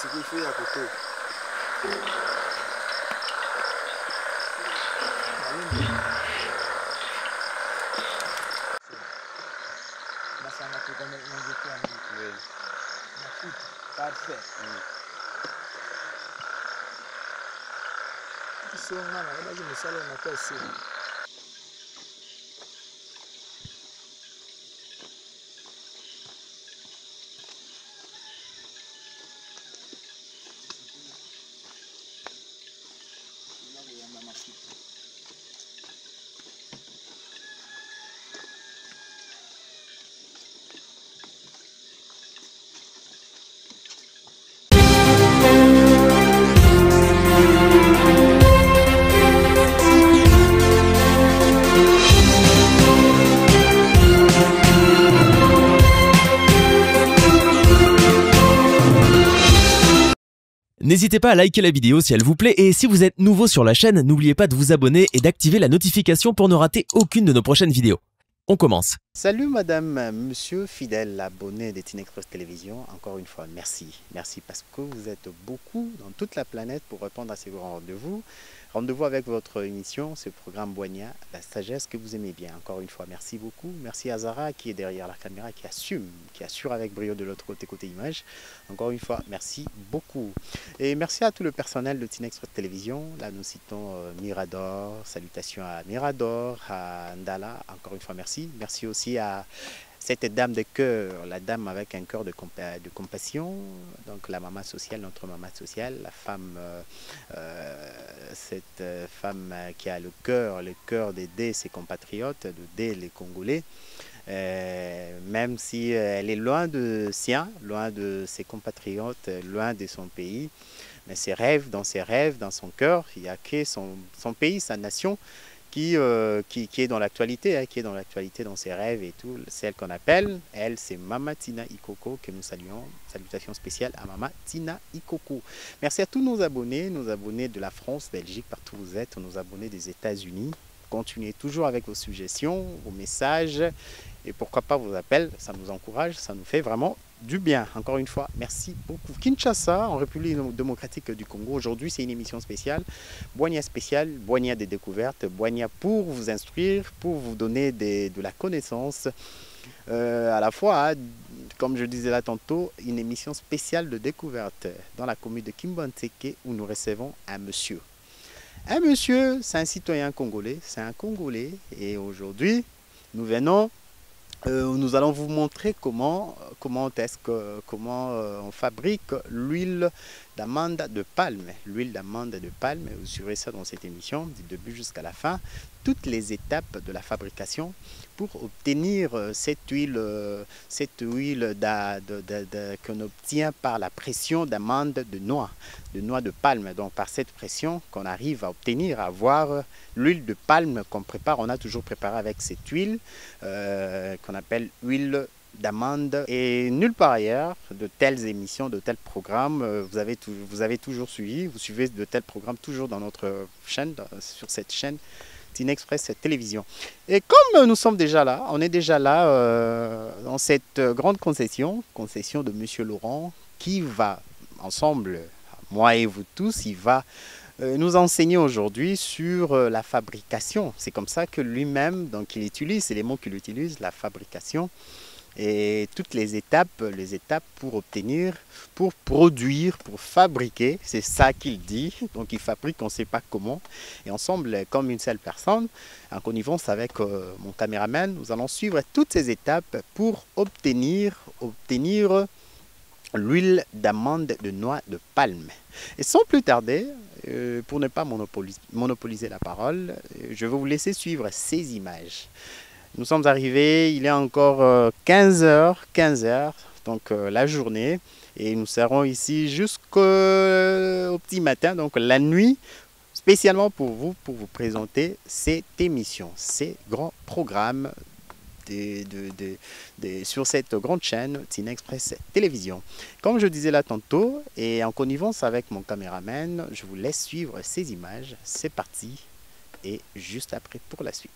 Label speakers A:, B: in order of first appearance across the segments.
A: ce qu'il fait à côté. Oui.
B: Parfait.
C: N'hésitez pas à liker la vidéo si elle vous plaît et si vous êtes nouveau sur la chaîne, n'oubliez pas de vous abonner et d'activer la notification pour ne rater aucune de nos prochaines vidéos. On commence.
B: Salut madame, monsieur, fidèle abonné de Teen Express Télévision. Encore une fois, merci. Merci parce que vous êtes beaucoup dans toute la planète pour répondre à ces grands rendez-vous. Rendez-vous avec votre émission, ce programme Boigna, la sagesse que vous aimez bien. Encore une fois, merci beaucoup. Merci à Zara qui est derrière la caméra, qui assure avec brio de l'autre côté image. Encore une fois, merci beaucoup. Et merci à tout le personnel de Teen Express Télévision. Là, nous citons Mirador. Salutations à Mirador, à Ndala. Encore une fois, merci. Merci aussi à cette dame de cœur, la dame avec un cœur de compassion, donc la maman sociale, notre maman sociale, la femme, cette femme qui a le cœur d'aider ses compatriotes, d'aider les Congolais, même si elle est loin de loin de ses compatriotes, loin de son pays, mais dans ses rêves, dans son cœur, il n'y a que son pays, sa nation, qui est dans l'actualité, qui est dans l'actualité, dans ses rêves et tout. Celle qu'on appelle, elle, c'est Mama Tina Ikoko, que nous saluons. Salutations spéciales à Mama Tina Ikoko. Merci à tous nos abonnés de la France, Belgique, partout où vous êtes, nos abonnés des États-Unis. Continuez toujours avec vos suggestions, vos messages et pourquoi pas vos appels. Ça nous encourage, ça nous fait vraiment du bien. Encore une fois, merci beaucoup. Kinshasa, en République démocratique du Congo. Aujourd'hui, c'est une émission spéciale. Boigna spéciale, Boigna des découvertes. Boigna pour vous instruire, pour vous donner de la connaissance. À la fois, comme je disais là tantôt, une émission spéciale de découverte dans la commune de Kimbanteke où nous recevons un monsieur. Un monsieur, c'est un citoyen congolais, c'est un Congolais. Et aujourd'hui, nous allons vous montrer comment on fabrique l'huile d'amande de palme. L'huile d'amande de palme, vous suivrez ça dans cette émission, du début jusqu'à la fin. Toutes les étapes de la fabrication pour obtenir cette huile qu'on obtient par la pression d'amande de noix de palme. Donc par cette pression qu'on arrive à obtenir, à avoir l'huile de palme qu'on prépare. On a toujours préparé avec cette huile qu'on appelle huile d'amande. Et nulle part ailleurs, de telles émissions, de tels programmes, vous avez toujours suivi, vous suivez de tels programmes toujours dans notre chaîne, sur cette chaîne Teen Express Télévision. Et comme nous sommes déjà là, on est déjà là dans cette grande concession de Monsieur Laurent, qui va ensemble, moi et vous tous, il va nous enseigner aujourd'hui sur la fabrication. C'est comme ça que lui-même, donc il utilise, c'est les mots qu'il utilise, la fabrication. Et toutes les étapes pour obtenir, pour produire, pour fabriquer, c'est ça qu'il dit. Donc il fabrique, on ne sait pas comment. Et ensemble, comme une seule personne, en connivence avec mon caméraman, nous allons suivre toutes ces étapes pour obtenir l'huile d'amande de noix de palme. Et sans plus tarder, pour ne pas monopoliser la parole, je vais vous laisser suivre ces images. Nous sommes arrivés, il est encore 15 heures, donc la journée, et nous serons ici jusqu'au petit matin, donc la nuit, spécialement pour vous présenter cette émission, ces grands programmes sur cette grande chaîne Teen Express Télévision. Comme je disais là tantôt, et en connivence avec mon caméraman, je vous laisse suivre ces images. C'est parti, et juste après pour la suite.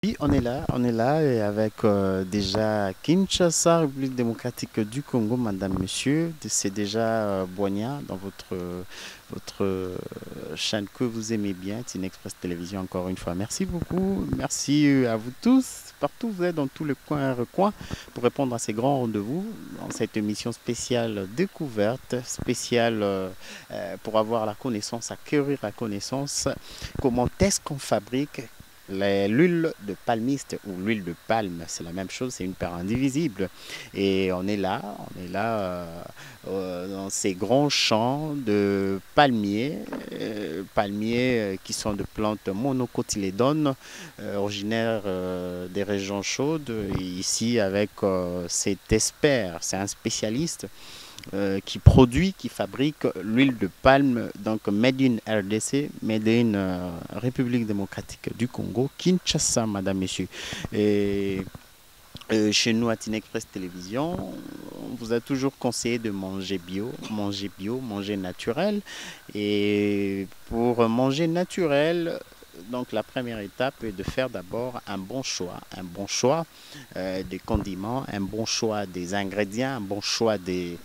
B: Oui, on est là et avec déjà Kinshasa, République démocratique du Congo, madame, monsieur. C'est déjà Boigna dans votre chaîne que vous aimez bien, Tine Express Télévision, encore une fois. Merci beaucoup, merci à vous tous, partout vous êtes dans tous les coins et recoins pour répondre à ces grands rendez-vous dans cette émission spéciale découverte, spéciale pour avoir la connaissance, acquérir la connaissance. Comment est-ce qu'on fabrique l'huile de palmiste ou l'huile de palme? C'est la même chose, c'est une paire indivisible. Et on est là dans ces grands champs de palmiers, qui sont de plantes monocotylédones, originaires des régions chaudes. Et ici avec cet expert, c'est un spécialiste qui produit, qui fabrique l'huile de palme, donc made in RDC, made in République démocratique du Congo, Kinshasa, madame, messieurs. Et chez nous à Tine Express Télévision, on vous a toujours conseillé de manger bio, manger naturel. Et pour manger naturel, donc la première étape est de faire d'abord un bon choix des condiments, un bon choix des ingrédients, un bon choix des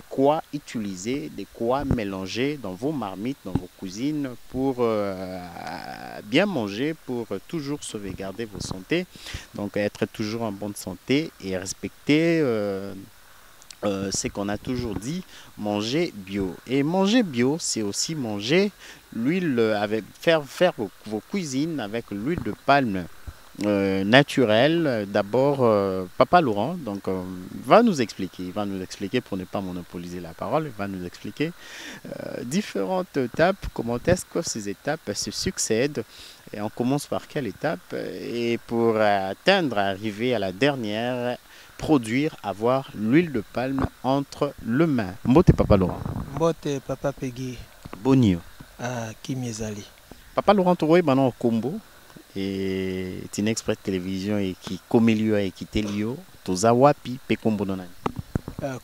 B: quoi utiliser, des quoi mélanger dans vos marmites, dans vos cuisines pour bien manger, pour toujours sauvegarder vos santé, donc être toujours en bonne santé et respecter c'est qu'on a toujours dit, manger bio. Et manger bio, c'est aussi manger l'huile, avec faire vos cuisines avec l'huile de palme naturelle. D'abord, Papa Laurent donc, va nous expliquer pour ne pas monopoliser la parole, il va nous expliquer différentes étapes, comment est-ce que ces étapes se succèdent. Et on commence par quelle étape? Et pour arriver à la dernière, produire, avoir l'huile de palme entre les mains. Mbote Papa Laurent.
D: Mbote Papa Peggy.
B: Bonio.
D: Kimezali.
B: Papa Laurent Touroué, maintenant au Combo. Et Tine Express Télévision et qui Comelio et qui Telio. Toza wapi pe Combo nonani.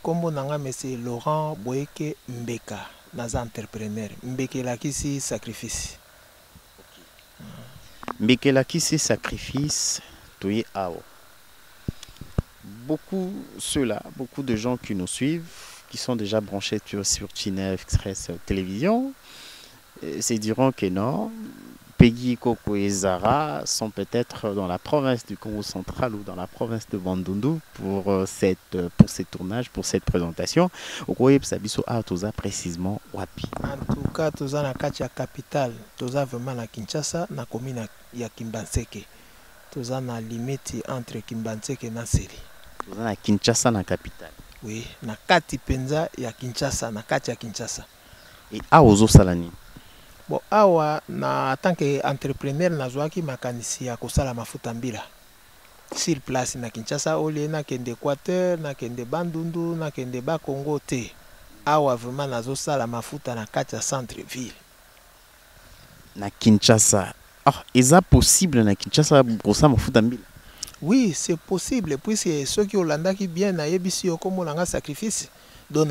D: Combo nanga monsieur Laurent Boyeke Mbeka. Naza entrepreneur. Mbeke la kisi sacrifice.
B: Mbeke la kisi sacrifice. Toye ao. Beaucoup de gens qui nous suivent, qui sont déjà branchés sur Tine Express Télévision, se diront que non, Peggy, Koko et Zara sont peut-être dans la province du Congo central ou dans la province de Bandundu pour ces tournages, pour cette présentation. Okoye Psabiso a toza précisément wapi.
D: En tout cas, toza na kati ya capitale, toza vraiment na Kinshasa, na commune ya Kimbanseke. Toza na limite entre Kimbanseke na Seri.
B: Toza na Kinshasa na capitale.
D: Oui, na kati penza ya Kinshasa, na kati ya Kinshasa.
B: Et a ozo salani.
D: Bon, awa na tant que entrepreneur na zwaki makanisi ya kosala mafuta mbila. Sur place na Kinshasa ole na kende Équateur, na kende Bandundu, na kende Bakongo te. Awa vraiment nazo sala mafuta na kati ya centre ville.
B: Na Kinshasa. Ah, est-ce possible na Kinshasa kosala mafuta mbila?
D: Oui, c'est possible puisque ceux qui Olanda qui bien na yebisi okomo nanga sacrifice. Donc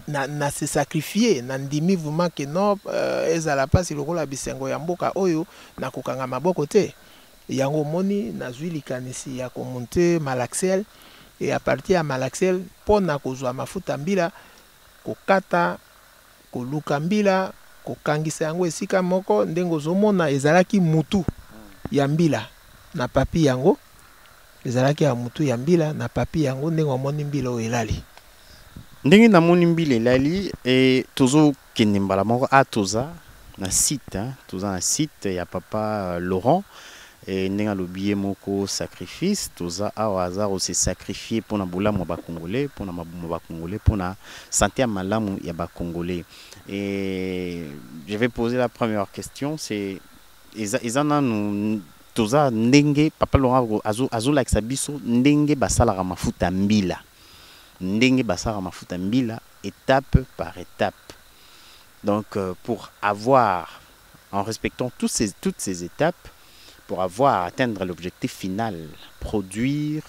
D: na se sacrifier na ndimi vraiment que non ezala pas si lokola bisengo ya mboka oyo na kokanga maboko te. yango moni nazwi likanisi ya komonte malaxel et à partir ya malaxel pona kozwa mafuta mbila kokata koluka mbila kokangisa yango esika moko ndenge ozomona ezalaki mutu ya mbila na papi yango ezalaki ya mutu ya mbila na papi yango ndenge omoni mbila oyo elali
B: ndenge namoni mbila elali e tozokende mbala moko toza na site toza na site ya papa Laurent et ndenge alobi ye moko sacrifice toza awa aza kose sacrifier mpona bolamu ya bakongolais mpona mabumu ya bakongolais mpona santé ya malamu ya bakongolais. Et je vais poser la première question, c'est eza nanu toza ndenge papa Laurent azolakisa biso ndenge basalaka mafuta mbila ndenge basalaka mafuta mbila étape par étape. Donc pour avoir, en respectant toutes ces étapes, pour atteindre l'objectif final, produire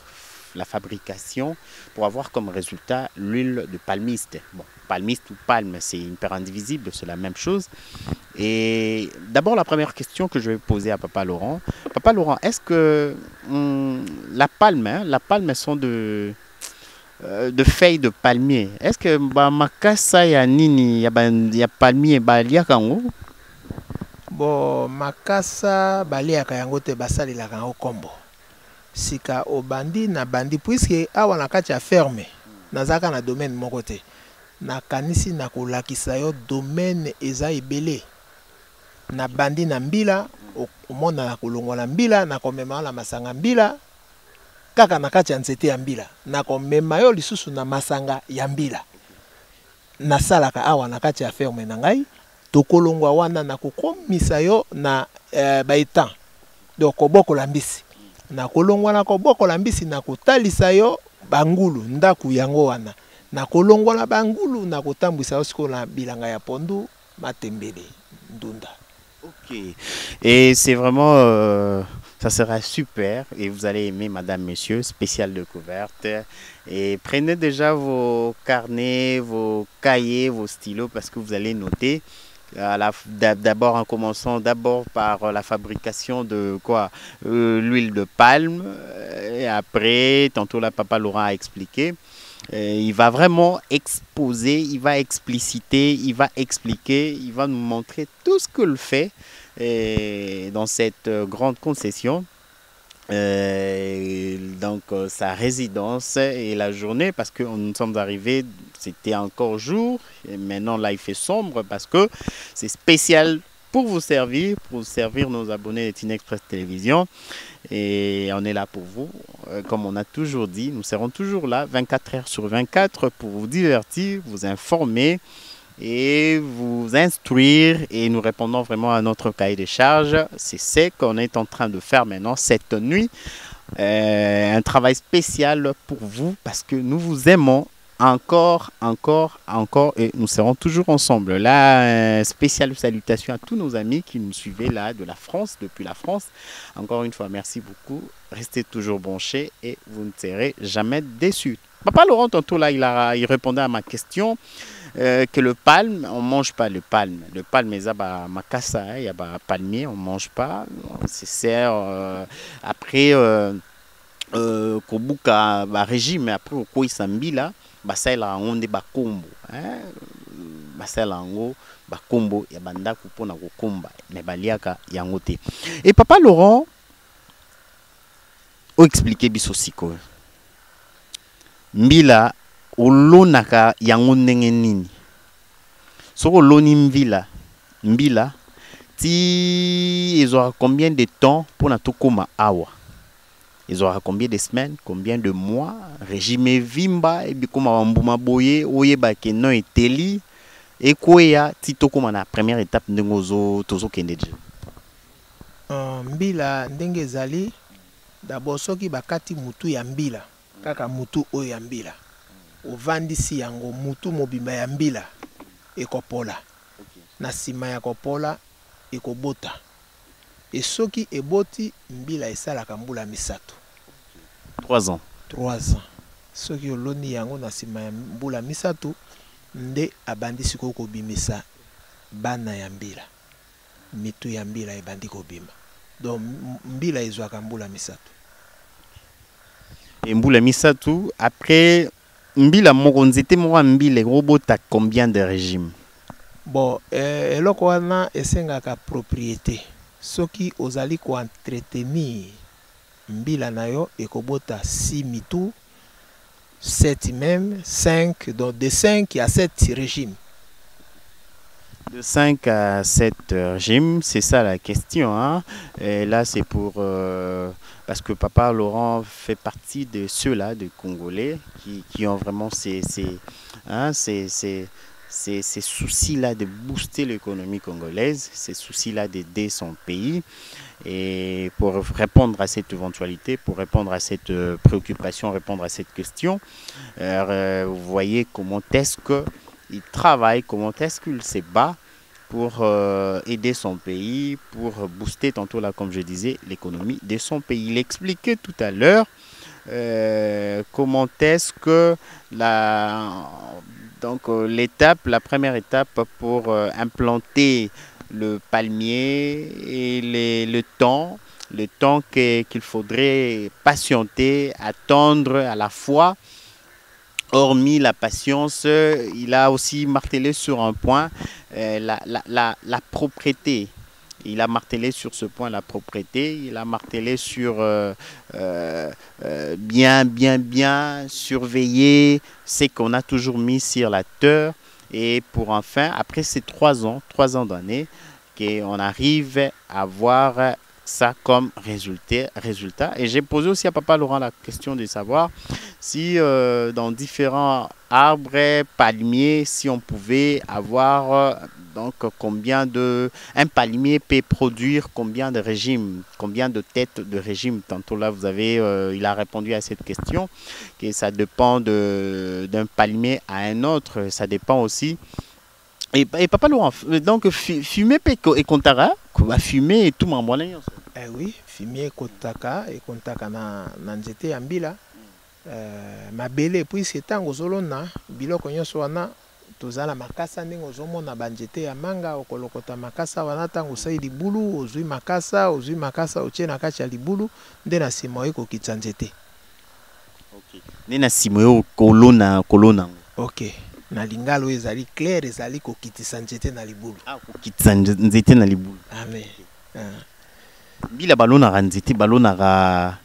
B: la fabrication, pour avoir comme résultat l'huile de palmiste. Bon, palmiste ou palme, c'est une paire indivisible, c'est la même chose. Et d'abord, la première question que je vais poser à Papa Laurent. Papa Laurent, est-ce que la palme sont de feuilles de palmier? Est-ce que makasa ya nini ya palmier baliaka yango?
D: Bon, makasa baliaka yango te basalelaka yango kombo. Sika obandi na bandi puisque awa na kati ya ferme nazaka na domaine moko te. Na kanisi na kolakisa yo domaine eza ebele. Na bandi na mbila omona na kolongwa mbila na komema na masanga mbila kaka na kati ya nzete ya mbila na komema yo lisusu na masanga ya mbila. Na salaka awa na kati ya ferme na ngai tokolongwa wana na kokomisa yo na baetan donc kobokola mbisi na kolongwa na kobokola mbisi na kotalisa yo bangulu ndaku yango wana na kolongwa na bangulu na kotambwisa yo siko na bilanga ya pondu matembele ndunda.
B: Ok, et c'est vraiment ça sera super et vous allez aimer madame, monsieur, spéciale découverte. Et prenez déjà vos carnets, vos cahiers, vos stylos parce que vous allez noter. D'abord en commençant par la fabrication de quoi l'huile de palme et après tantôt la papa Laurent a expliqué il va vraiment exposer, il va expliciter, il va expliquer, il va nous montrer tout ce qu'il fait dans cette grande concession. Donc sa résidence et la journée parce que nous sommes arrivés, c'était encore jour et maintenant là il fait sombre parce que c'est spécial pour vous servir nos abonnés de TIN Express Télévision et on est là pour vous comme on a toujours dit, nous serons toujours là 24 heures sur 24 pour vous divertir, vous informer et vous instruire et nous répondons vraiment à notre cahier de charges. C'est ce qu'on est en train de faire maintenant cette nuit. Un travail spécial pour vous parce que nous vous aimons encore et nous serons toujours ensemble. Là, spéciale salutation à tous nos amis qui nous suivaient là de la France, depuis la France. Encore une fois, merci beaucoup. Restez toujours branchés et vous ne serez jamais déçus. Papa Laurent, tantôt là, il répondait à ma question. Que le palme, on ne mange pas le palme. Le palme, il y a makasa, il y a palmier, on ne mange pas. C'est sert après kobuka régime, après au sambila, ça la onde bakombo. Ça la onde bakombo, ya banda kupona kokomba, mais baliaka yangote. Et Papa Laurent, o expliquer biso siko. Mbila olonaka yango ndenge nini soko loni mbila ti ils aura combien de temps pour na tokoma awa ils aura combien de semaines combien de mois régime vimba et bikoma mbuma boye oyeba ke non eteli et koya ti tokoma na première étape ndengozo tozo kendeje
D: mbila ndenge ezali d'abord soki bakati mutu ya mbila kaka mutu oyo ya mbila ovandisi yango mutu mobimba ya mbila ekopola na sima ya kopola ekobota esoki eboti mbila esalaka mbula misato
B: 3 ans
D: soki oloni yango na sima ya mbula misato nde abandisi kobimisa bana ya mbila mitu ya mbila ebandi kobima donc mbila ezwaka mbula misato.
B: Et mbula misatu, après mbila moko nzete moko mbila robota combien de régimes?
D: Bon, eloko wana esengaka propriété. Soki ozali ko entretenir mbila na yo ekobota 6 mitu, 7 même, 5, donc de 5 à 7 régimes.
B: De 5 à 7 régimes, c'est ça la question. Hein? Et là, c'est pour... parce que Papa Laurent fait partie de ceux-là, de Congolais, qui ont vraiment ces soucis-là de booster l'économie congolaise, ces soucis-là d'aider son pays. Et pour répondre à cette éventualité, pour répondre à cette préoccupation, répondre à cette question, vous voyez comment est-ce qu'il travaille, comment est-ce qu'il se bat pour aider son pays, pour booster tantôt là, comme je disais, l'économie de son pays. Il expliquait tout à l'heure comment est-ce que la première étape pour implanter le palmier et le temps qu'il faudrait patienter, attendre à la fois. Hormis la patience, il a aussi martelé sur un point, la propriété. Il a martelé sur ce point la propriété, il a martelé sur bien surveiller ce qu'on a toujours mis sur la terre. Et pour enfin, après ces 3 ans d'année, qu'on arrive à voir ça comme résultat. Et j'ai posé aussi à Papa Laurent la question de savoir si dans différents arbres, palmiers, si on pouvait avoir donc un palmier peut produire combien de régimes, combien de têtes de régime. Tantôt là, il a répondu à cette question, que ça dépend d'un palmier à un autre, ça dépend aussi. Et Papa Laurent, donc fumer et kontaka, fumer et tout mambo.
D: Eh oui, fumier kotaka et kontaka na nzete ya mbila. Mabele puisque tango zolona biloko nyonso wana tozala makasa ndenge ozomona banzete ya manga okolokota makasa wana tango osali libulu ozwi makasa otie na kati ya libulu nde na nsima oyo ekokitisa nzete.
B: Okay. Nde na nsima oyo kolona.
D: Ok. Na lingalo ezali clair ezali kokitisa nzete na libulu.
B: Ah, kokitisa nzete na libulu.
D: Amen.
B: Bila balonaka nzete balonaka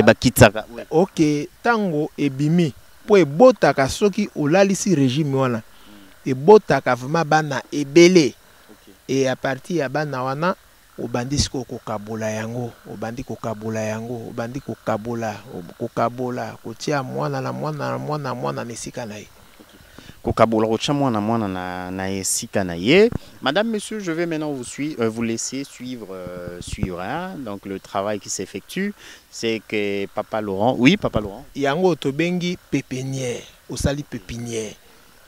B: bakitaka.
D: Ok, tango ebimi po ebotaka soki olalisi régime wana. Ebotaka vraiment bana ebele. Et à partir ya bana wana obandi siko kokabola yango, obandi kokabola kotia mwana nesika na ye.
B: Madame, monsieur, je vais maintenant vous laisser suivre hein, donc le travail qui s'effectue. C'est que Papa Laurent, oui, Papa Laurent.
D: Yango tobengi pépinière, osali pépinière.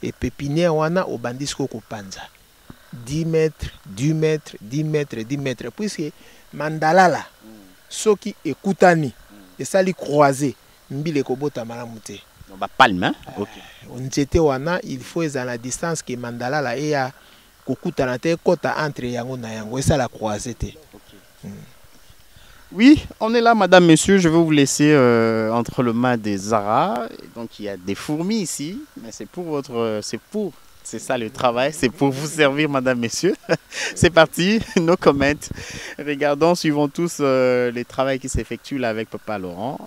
D: Et pépinière wana obandisco kopanza. 10 mètres, 10 mètres, 10 mètres, 10 mètres. Puisque mandalala, soki ekutani, esali croisé, mbile kobota malamu te.
B: Palme, hein? Okay.
D: Nzete wana, il faut à la distance que mandalala et ya kokutana te kota entre yango na yango, et ça la croisé te.
B: Okay. Oui, on est là, madame, monsieur. Je vais vous laisser entre le main des Zara. Donc, il y a des fourmis ici, mais c'est ça le travail, c'est pour vous servir, madame, messieurs. C'est parti, nos comments. Regardons, suivons tous les travaux qui s'effectuent là avec Papa Laurent.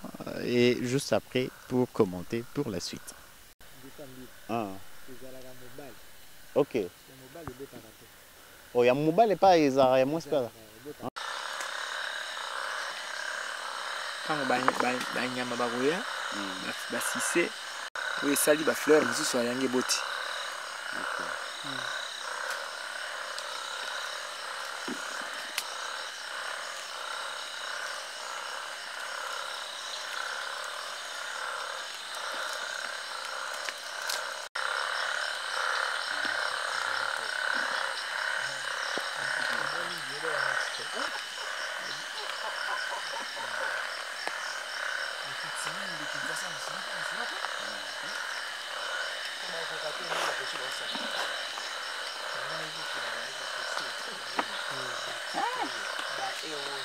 B: Et juste après, pour commenter pour la suite. Ah. Ok. Oh, il y a mobile et pas les Zara, il y a moins pas.
E: Banyama bakoya basise oyo esali bafleur mosusu ayangi eboti.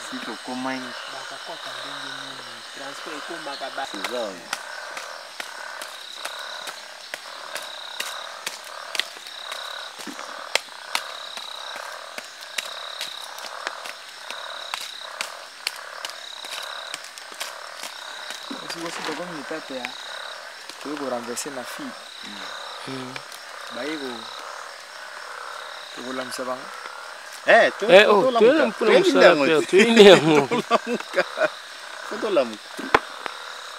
B: Siko comment c'est ça.
E: Aussi beaucoup de étapes là. Tu veux renverser ma fille. Baïgo. Tu veux l'amener ça va?
B: Eh, tu
F: oh, tu es un peu comme ça, tu es né à moi.
B: Photo la mou.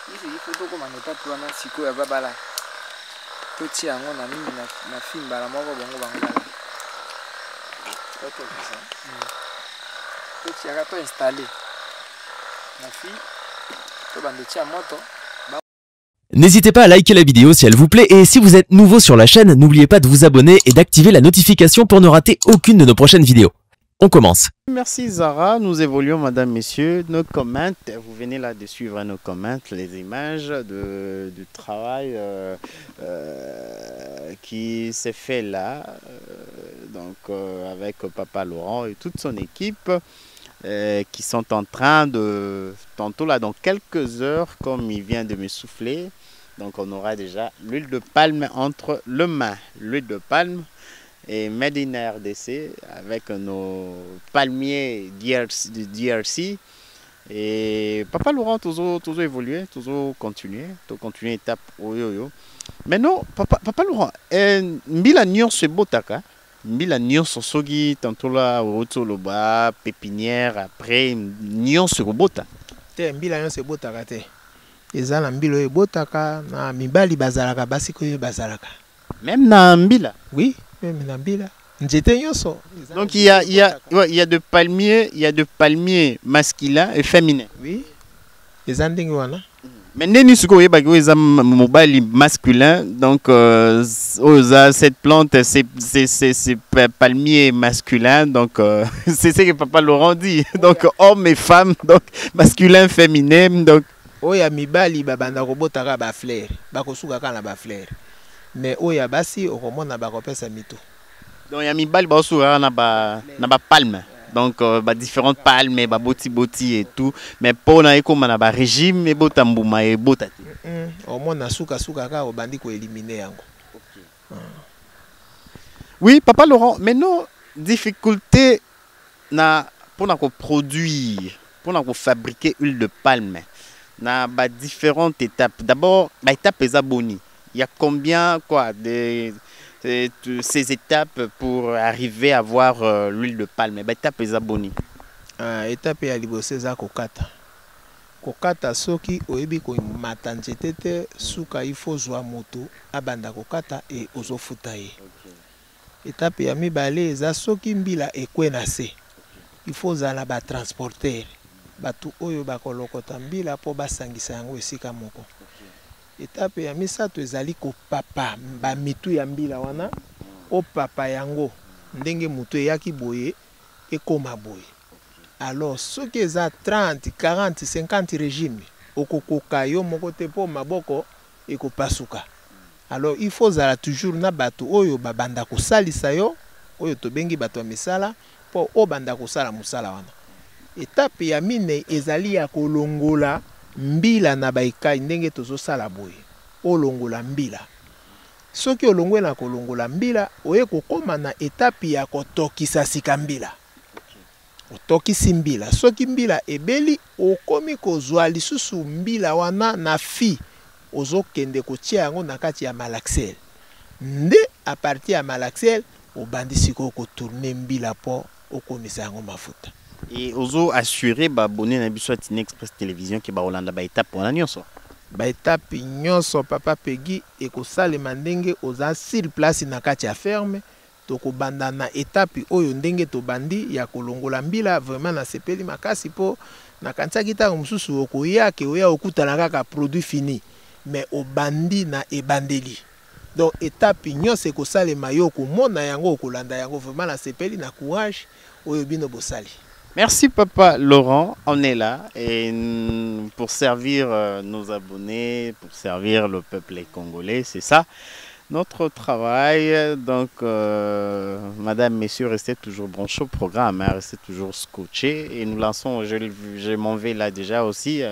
E: Il faut que man étape pour un siko ya babala. Tu tiens on a mis na fille bala moko bongo bango. Ok ça. Tu tiens à installer. La fille, tu vas mettre à moto.
C: N'hésitez pas à liker la vidéo si elle vous plaît et si vous êtes nouveau sur la chaîne, n'oubliez pas de vous abonner et d'activer la notification pour ne rater aucune de nos prochaines vidéos. On commence.
B: Merci Zara, nous évoluons madame, messieurs, nos comments, vous venez là de suivre nos comments, les images du travail qui s'est fait là, avec Papa Laurent et toute son équipe. Qui sont en train de, tantôt là dans quelques heures, comme il vient de me souffler, donc on aura déjà l'huile de palme entre les mains, l'huile de palme et Made in RDC avec nos palmiers du DRC. Et Papa Laurent toujours évolué, toujours continuer étape oyoyo. Mais non, Papa Laurent, mbila nyonso botaka. Mbila nyonso sogi tantôt là otoloba pépinière après nyonso bota.
D: Te mbila nyonso botaka te. Eza na mbilo ebotaka na mibali bazalaka basi ko bazalaka.
B: Même na mbila.
D: Oui, même na mbila. Njete nyonso.
B: Donc il y a de palmiers masculins et féminins.
D: Oui. Eza ndenge wana.
B: Mais neni suko yeba ko eza mobali masculin, donc cette plante c'est palmier masculin, donc c'est ce que Papa Laurent dit, donc homme et femme, donc masculin féminin, donc
D: oya mibali babanda kobotaka ba fleur bakosuka kana ba fleur mais oya basi okomona bakopesa mito.
B: Donc ya mibali bakosuka na ba palme. Donc, différentes palmes, boti et tout. Mais pour na ekoma na ba régime, botambouma et botati.
D: Au moins na suka ka obandi ko éliminer yango.
B: Oui, Papa Laurent, mais non difficulté na pour na ko produire, pour na ko fabriquer huile de palme. Na ba différentes étapes. D'abord, ba étape ezaboni. Il y a combien ces étapes pour arriver à avoir l'huile de palme? Étape ezaboni.
D: Étape ya liboso eza kokata. Kokata soki oyebi ko mata nzete te suka ifo zwa moto abanda kokata e ozofuta ye. Étape ya mibale eza soki mbila ekwe na se. Ifo zala ba transporteur. Batu oyo bakolokota mbila po basangisa yango esika moko. Étape ya misato ezali ko papa ba mitu ya mbila wana o papa yango ndenge mutu eyaki boye ekoma boye. Alors soki eza 30, 40, 50 régime okokoka yo moko te po maboko ekopasuka. Alors il faut zala toujours na batu oyo babanda kosalisa yo oyo tobengi bato ya misala po o banda kosala musala wana. Étape ya mine ezali ya kolongola mbila na baikai ndenge tozosala boye olongola mbila. Soki olongwe na kolongola mbila oye kokoma na etape ya kotokisa sika mbila. Otokisi mbila soki mbila ebeli okomi kozwa lisusu mbila wana na fi ozokende kotia yango na kati ya malaxel. Nde a partir ya malaxel obandi siko kotourner mbila po okomisa yango mafuta.
B: Et ozo assurer ba abonné na biso Tine Express Télévision ki ba Rolanda ba étape wana nyonso.
D: Ba étape nyonso Papa Peggy ekosalema ndenge oza sur place na kati ya ferme tokobanda na étape oyo ndenge tobandi ya kolongola mbila vraiment na sepeli makasi po na kanisa kitako mususu okoyake oya okutana kaka produit fini mais obandi na ebandeli. Donc étape nyonso ekosalema yo komona yango okolanda yango vraiment na sepeli na courage oyo bino bosali.
B: Merci Papa Laurent, on est là et pour servir nos abonnés, pour servir le peuple congolais, c'est ça. Notre travail, donc, madame, messieurs, restez toujours branchés au programme, hein, restez toujours scotchés. Et nous lançons, je m'en vais là déjà aussi,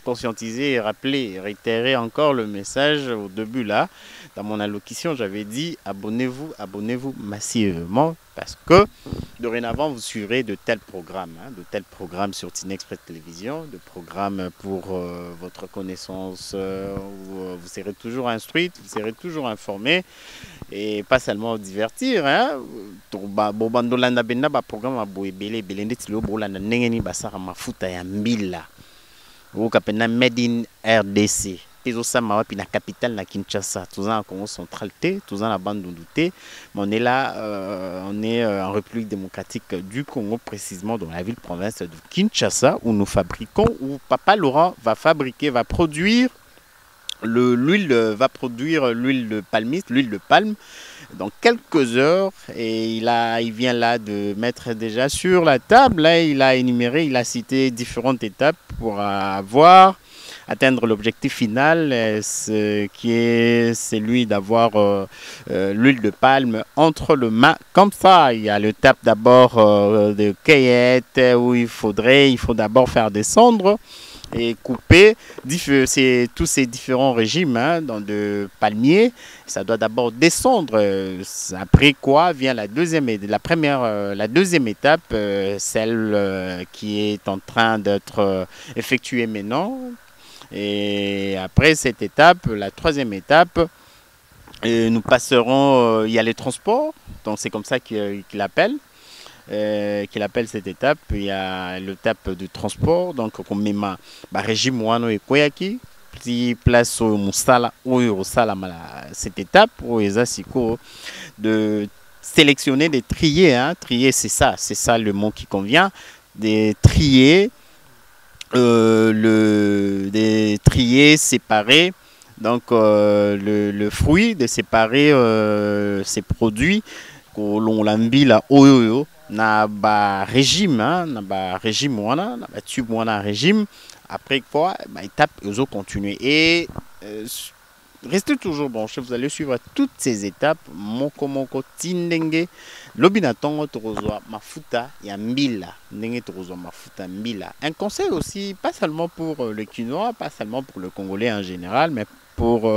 B: conscientiser, rappeler, réitérer encore le message au début là. Dans mon allocution, j'avais dit abonnez-vous, abonnez-vous massivement parce que dorénavant, vous suivrez de tels programmes sur Tinexpress Télévision, de programmes pour votre connaissance, où vous serez toujours instruite, vous serez toujours informé et pas seulement divertir. Hein. Programme Made in RDC. La capitale na Kinshasa, tout en Congo central, tout en la bande d'Undouté. On est là, on est en République démocratique du Congo, précisément dans la ville-province de Kinshasa, où nous fabriquons, où Papa Laurent va fabriquer, va produire l'huile de palmiste, l'huile de palme, dans quelques heures. Et il vient là de mettre déjà sur la table, là, il a énuméré, il a cité différentes étapes pour atteindre l'objectif final, qui est celui d'avoir l'huile de palme entre les mains comme ça. Il y a l'étape d'abord de cueillette où il faut d'abord faire descendre et couper tous ces différents régimes dans de palmiers. Ça doit d'abord descendre. Après quoi vient la deuxième étape, celle qui est en train d'être effectuée maintenant. Et après cette étape, la troisième étape, nous passerons, il y a les transports, donc c'est comme ça qu'il appelle cette étape. Il y a l'étape du transport, donc on met ma régime wano et koyaki, petit place au musala ou cette étape où ils ont de sélectionner, de trier, hein. Trier c'est ça le mot qui convient, de trier. Des trier, séparer, donc le fruit, de séparer ces produits que l'on l'ambi là na ba régime, hein, na ba régime wana, na ba tube wana régime. Après quoi, étape ils ont continué et restez toujours branchés, vous allez suivre toutes ces étapes. Moko tindenge lobinatongo torozwa mafuta ya mbila ndenge torozwa mafuta mbila. Un conseil aussi, pas seulement pour le quinoa, pas seulement pour le Congolais en général, mais pour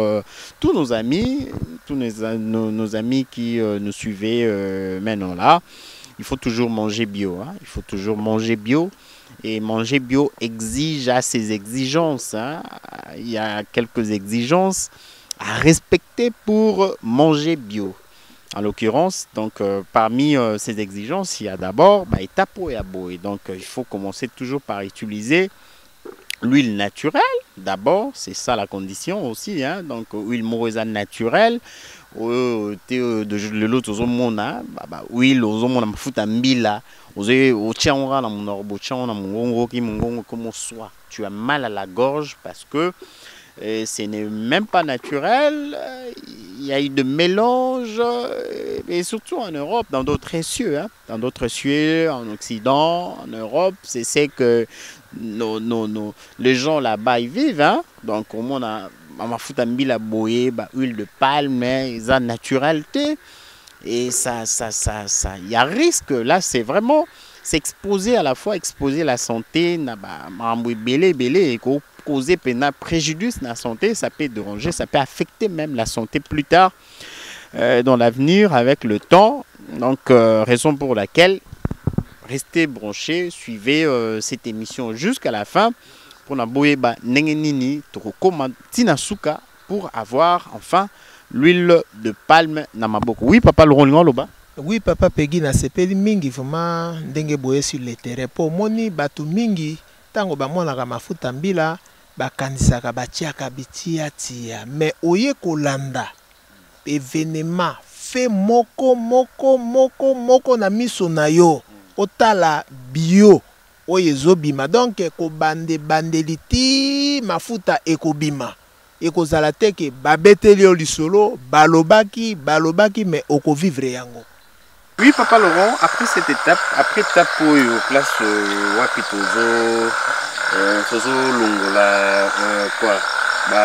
B: tous nos amis, nos amis qui nous suivaient maintenant là. Il faut toujours manger bio, hein. Il faut toujours manger bio. Et manger bio exige ses exigences, hein. Il y a quelques exigences à respecter pour manger bio. En l'occurrence, donc parmi ces exigences, il y a d'abord étapo et abo. Et donc il faut commencer toujours par utiliser l'huile naturelle. D'abord, c'est ça la condition aussi, hein. Donc huile morésane naturelle. De l'autre aux mona huile aux mona mafuta mbila au tianra na monorbo tianra na mongongo ki mongongo comme soit tu as mal à la gorge parce que ce n'est même pas naturel. Il y a eu de mélange et surtout en Europe, dans d'autres cieux, hein, en Occident, en Europe, c'est que les gens là-bas ils vivent, hein. Donc au monde a mafuta mbila boye, huile de palme, ils ont naturalité et ça il y a risque là, c'est vraiment s'exposer à la fois, exposer la santé na belé et causer préjudice à la santé, ça peut déranger, ça peut affecter même la santé plus tard dans l'avenir avec le temps. Donc raison pour laquelle restez branchés, suivez cette émission jusqu'à la fin pour pour avoir enfin l'huile de palme na maboko. Oui papa Laurent Loba.
D: Oui papa Peggy na sepeli mingi vraiment ndenge boye sur le terrain po moni batu mingi tango bamonaka mafuta mbila bakanisaka batiaka bitia mais oye kolanda événement fait moko na miso na yo otala bio oye zobima donc ko bandeliti mafuta ekobima ekozala te ke babeteli yo lisolo balobaki mais oko vivre yango.
B: Oui papa Laurent, après cette étape, après étape au place wapi tozo longola quoi le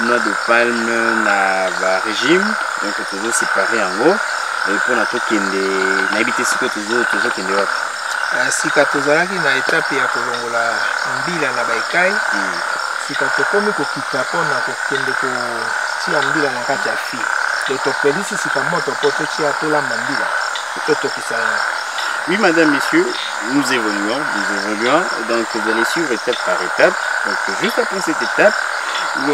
B: noix de palme na régime, donc toujours séparé en haut. Et pour la tokende, na habité ce que toujours kende wapi.
D: Sika tozalaki na étape ya kolongola mbila na baikai. Sika tokomi kokita mpona kokende kotia mbila na kati ya fi. Le topelisi sika moto po totia tolamba mbila. Totokisa yango.
B: Oui, madame, messieurs, nous évoluons, donc vous allez suivre étape par étape. Donc juste après cette étape, où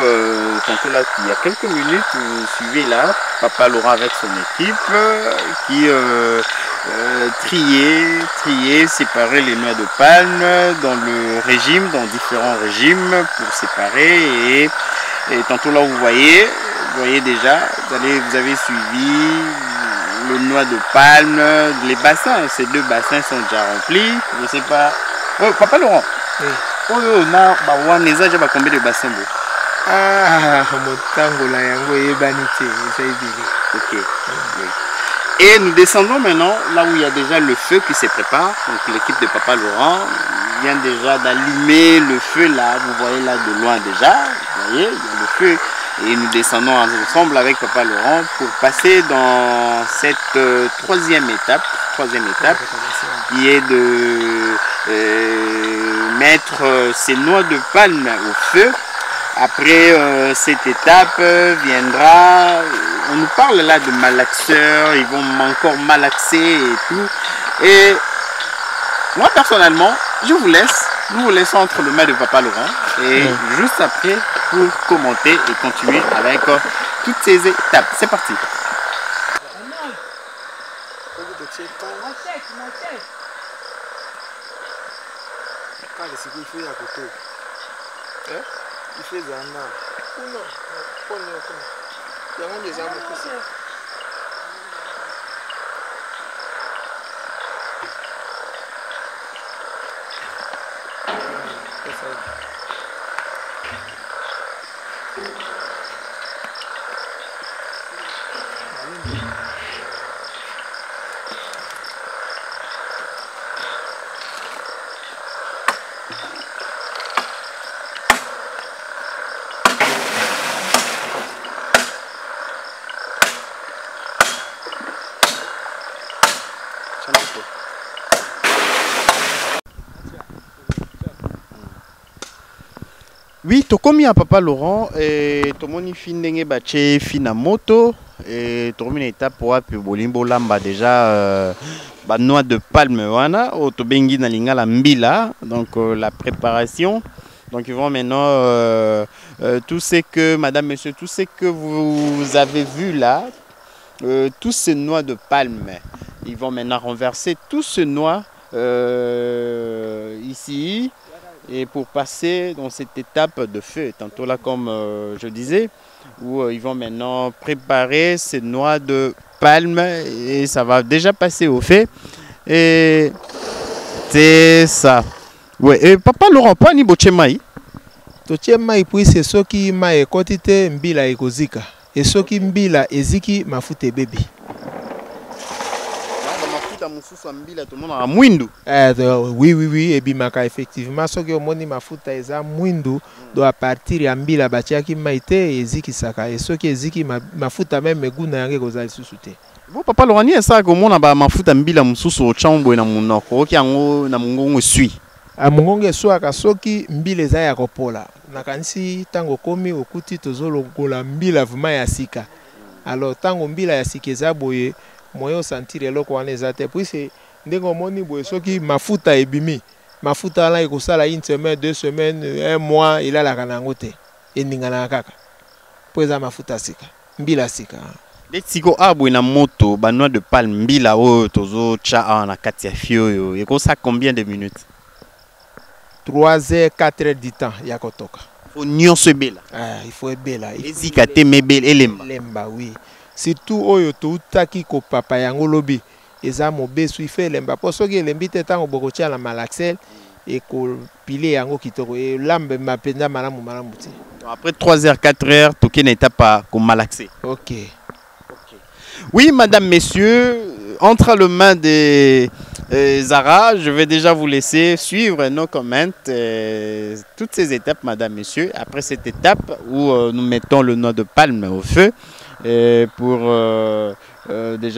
B: tantôt là, il y a quelques minutes, vous suivez là, Papa Laurent avec son équipe, qui triait, séparer les noix de palme dans le régime, dans différents régimes pour séparer. Et tantôt là, vous voyez déjà, vous avez suivi le noix de palme, les bassins, ces deux bassins sont déjà remplis. Je ne sais pas. Oh, Papa Laurent.
D: Oui.
B: On a combien de bassins? Ok. Oui. Et nous descendons maintenant là où il y a déjà le feu qui se prépare. Donc l'équipe de Papa Laurent vient déjà d'allumer le feu là. Vous voyez là de loin déjà. Vous voyez, il y a le feu. Et nous descendons ensemble avec Papa Laurent pour passer dans cette troisième étape qui est de mettre ces noix de palme au feu. Après cette étape viendra, on nous parle là de malaxeurs, ils vont encore malaxer et tout. Et moi personnellement, nous vous laissons entre les mains de Papa Laurent et juste après pour commenter et continuer avec toutes ces étapes. C'est parti. Oui, tokomi à Papa Laurent et tomoni findenge bache fina moto et tomoni étape pour api bolimbo lamba déjà ba noix de palme wana o to bengi na lingala mbila, donc la préparation. Donc ils vont maintenant tout ce que madame monsieur, tout ce que vous avez vu là, tous ces noix de palme, ils vont maintenant renverser tous ces noix ici. Et pour passer dans cette étape de feu, tantôt là comme je disais, où ils vont maintenant préparer ces noix de palme et ça va déjà passer au feu. Et c'est ça. Ouais. Et Papa Laurent, pas ni bochemai?
D: Tochemai puis c'est ce qui m'a écouté mbila ekozika. Et ce qui mbila eziki mafute baby. Oui, et bimaka effectivement ce que moni mafuta eza mwindu do à partir ya mbila batiaki maite eziki saka et ce qui eziki mafuta même eguna yange kozali susute.
B: Bon Papa Laurent ni ça que mona ba mafuta mbila mususu o chambo na munoko ki yango na mungongo sui.
D: A mungongo swaka soki mbila eza ya kopola. Nakanisi tango komi okuti tozolokola mbila vuma ya sika. Alors tango mbila ya sika eza boye moyo sentir eloko wana eza te puis c'est ndenge moni boye soki mafuta ebimi mafuta ala ekosala une semaine 2 semaines 1 mois elalaka nango te eningana kaka po eza mafuta sika mbila sika
B: Siko abwe na moto ba noix de palme mbila oyo tozo cha na kati ya fio ekosa combien de minutes?
D: 3 heures 4 heures du temps ya kotoka.
B: Faut nyonso ebela.
D: Il faut ebela.
B: Ezika te mebel elemba.
D: Lemba oui. Surtout oyo toutaki ko papa yango lobi eza mobesu ife lemba po soki elembi te tango bokotia la malaxel et ko pile yango kitoko e lambe mapenda malamu ti.
B: Après 3 heures 4 heures toke na étape ko malaxer.
D: OK.
B: Oui, madame, messieurs, entre les mains Zara, je vais déjà vous laisser suivre nos commentaires, toutes ces étapes, madame, monsieur. Après cette étape où nous mettons le noix de palme au feu, déjà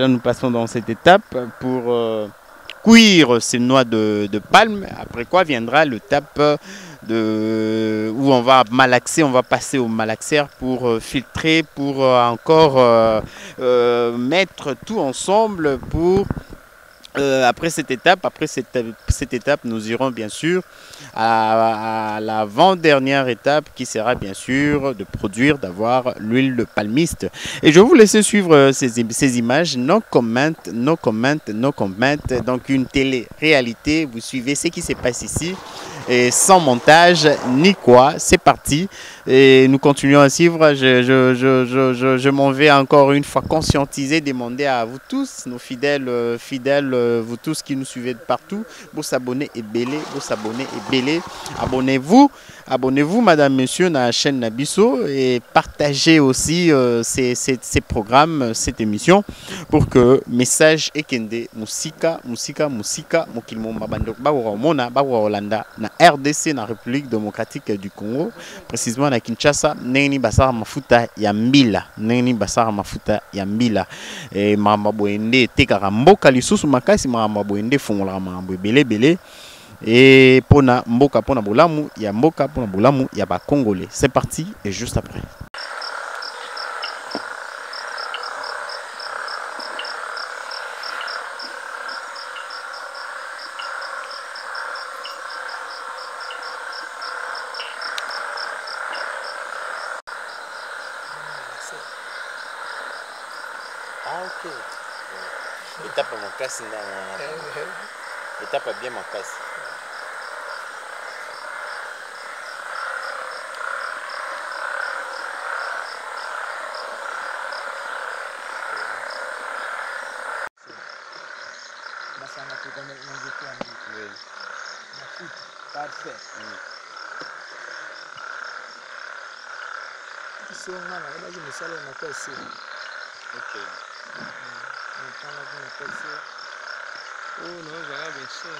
B: nous passons dans cette étape pour cuire ces noix de palme. Après quoi viendra l'étape où on va malaxer, on va passer au malaxeur pour filtrer, pour encore mettre tout ensemble pour après cette étape, nous irons bien sûr à l'avant-dernière étape qui sera bien sûr de produire, d'avoir l'huile de palmiste. Et je vais vous laisser suivre ces images, no comment. Donc une télé-réalité, vous suivez ce qui se passe ici. Et sans montage ni quoi, c'est parti. Et nous continuons à suivre. Je m'en vais encore une fois conscientiser, demander à vous tous, nos fidèles, vous tous qui nous suivez de partout, vous s'abonner et belé, Abonnez-vous, madame, monsieur, dans la chaîne Nabiso et partagez aussi ces programmes, cette émission pour que message ekende musika mokilimo mabando mona Holanda na RDC na République démocratique du Congo, précisément na Kinshasa, neni basara mafuta ya mbila, et mama boende tekaka mboka lisusu makasi mama boende fongola mambo belé. Et pona mboka pona bolamu ya ba congolais. C'est parti et juste après. Ah ok. Étape à mon casse, étape à bien ma casse.
E: Parfait. Ok.
F: Oh non, ça va bien sûr.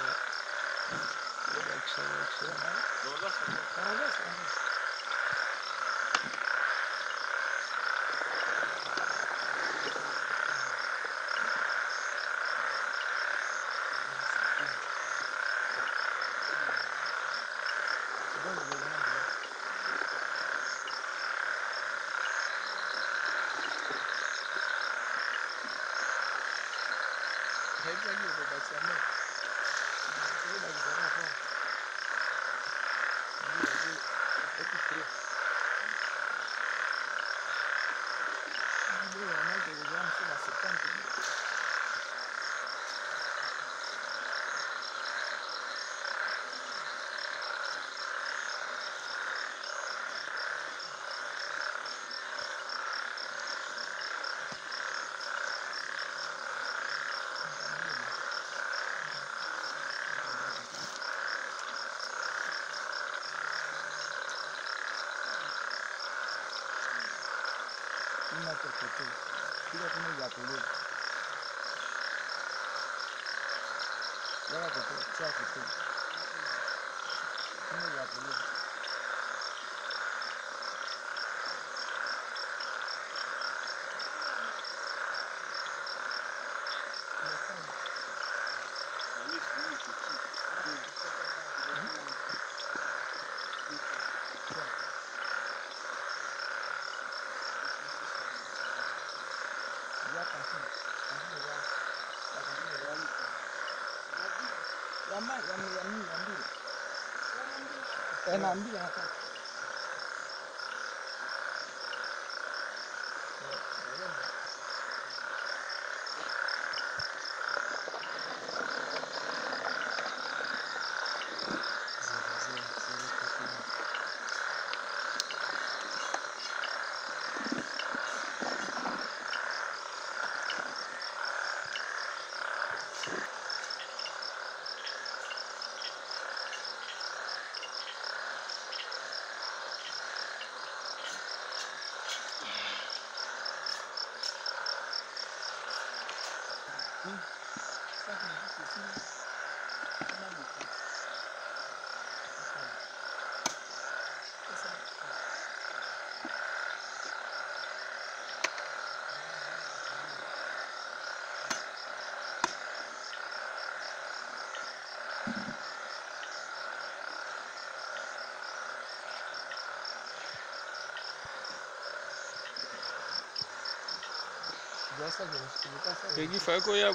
F: Il faut qu'il y ait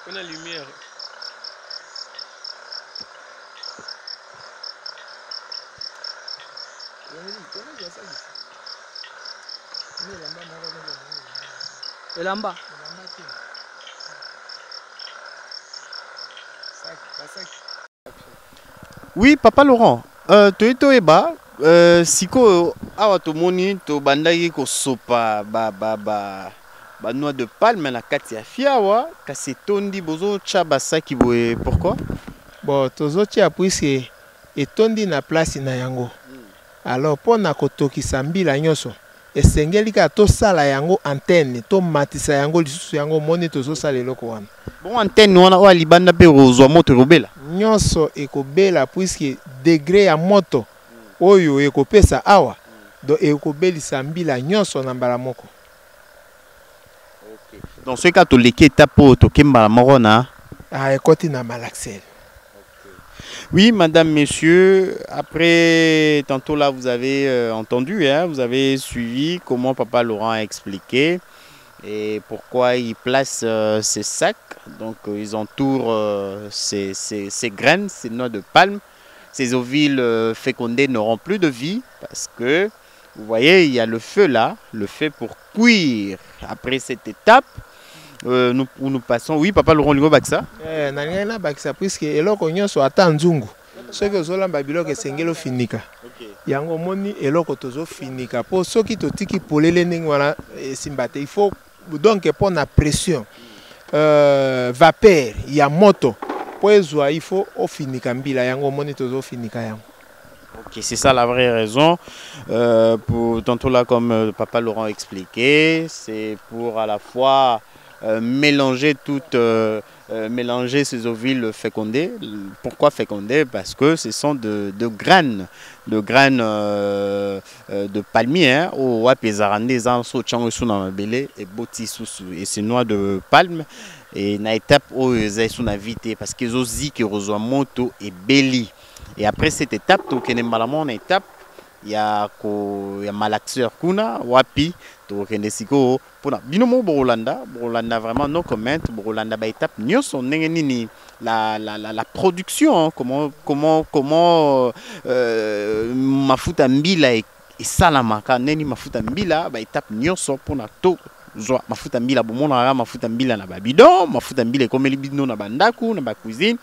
F: une lumière.
E: elamba
B: Oui, Papa Laurent, toyeto eba siko awa tomoni to bandaki ko sopa ba noix de palme na kati ya fiawa kasi tondi bozo tcha basaki boye pourquoi?
D: Bon, tozotia puisque etondi na place na yango. Alors pona kotokisa mbila nyonso esengeli ka tosala yango antenne to matisa yango lisusu yango moni tozosala eloko wana.
B: Bon antenne wana o libanda pe rozwa moto robela.
D: Nyonso ekobela puisque degré ya moto oyo ekopesa awa do ekobelisa mbila nyonso na mbala moko.
B: Okay. Donc ce cas to leki étape to kembala moko na
D: ekoti na malaxel.
B: Oui, madame, messieurs, après, tantôt là, vous avez entendu, hein, vous avez suivi comment Papa Laurent a expliqué et pourquoi il place ces sacs. Donc, ils entourent ces graines, ces noix de palme. Ces ovules fécondés n'auront plus de vie parce que, vous voyez, il y a le feu là, le feu pour cuire. Après cette étape, nous passons. Oui, Papa Laurent Ligo Baksa.
D: Nangena Baksa, puisque eloko nyonso ata nzungu. Soki ozolamba biloko esengeli ofinika. Yango moni eloko tozo finika. Po soki totiki polele ndenge wana esimba te. Il faut donc pour la pression vapeur ya moto. Po ezwa il faut ofinika mbila yango moni tozo finika yango.
B: Ok, c'est ça la vraie raison. Pour tantôt là, comme Papa Laurent a expliqué, c'est pour à la fois mélanger mélanger ces ovules fécondés. Pourquoi fécondés? Parce que ce sont de graines de palmier au wapezarande zanso chango suna belé et boti susu et ces noix de palme et na étape où ils sont vite parce qu'ils osent que reçoit moto et belly. Et après cette étape, tu connais malamon étape, il y a malaxeur kuna wapi, tu connais siko pour na binomo Borolanda vraiment no comment Borolanda ba étape nyonso nini la production comment mafuta mbila et salamaka neni mafuta mbila ba étape nyonso pour na to zwa mafuta mbila bomona mafuta mbila na ba bidon mafuta mbila komeli bidon na bandaku na ba cuisine.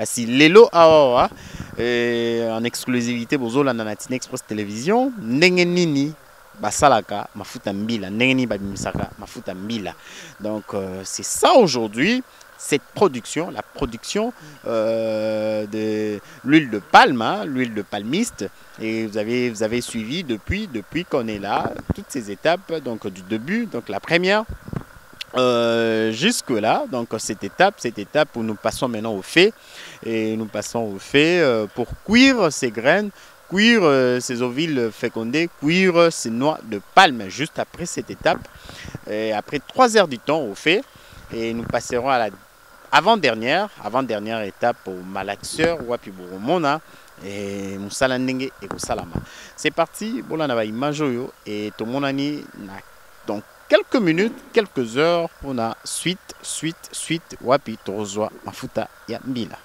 B: Si lelo awa en exclusivité bozola na Natine Express Télévision ndenge nini basalaka mafuta mbila ndenge nini babimisaka mafuta mbila. Donc c'est ça aujourd'hui cette production, la production de l'huile de palme, hein, l'huile de palmiste. Et vous avez suivi depuis qu'on est là toutes ces étapes, donc du début, donc la première jusque là, donc cette étape où nous passons maintenant au fait et nous passons au fait pour cuire ces graines, cuire ces ovules fécondés, cuire ces noix de palme juste après cette étape et après 3 heures du temps au fait et nous passerons à la avant-dernière étape au malaxeur wapi boromona et musala ndenge et salama. C'est parti, bon là na ba image et to monani na donc quelques minutes, quelques heures, on a suite, wapi, torozwa, mafuta, ya mbila.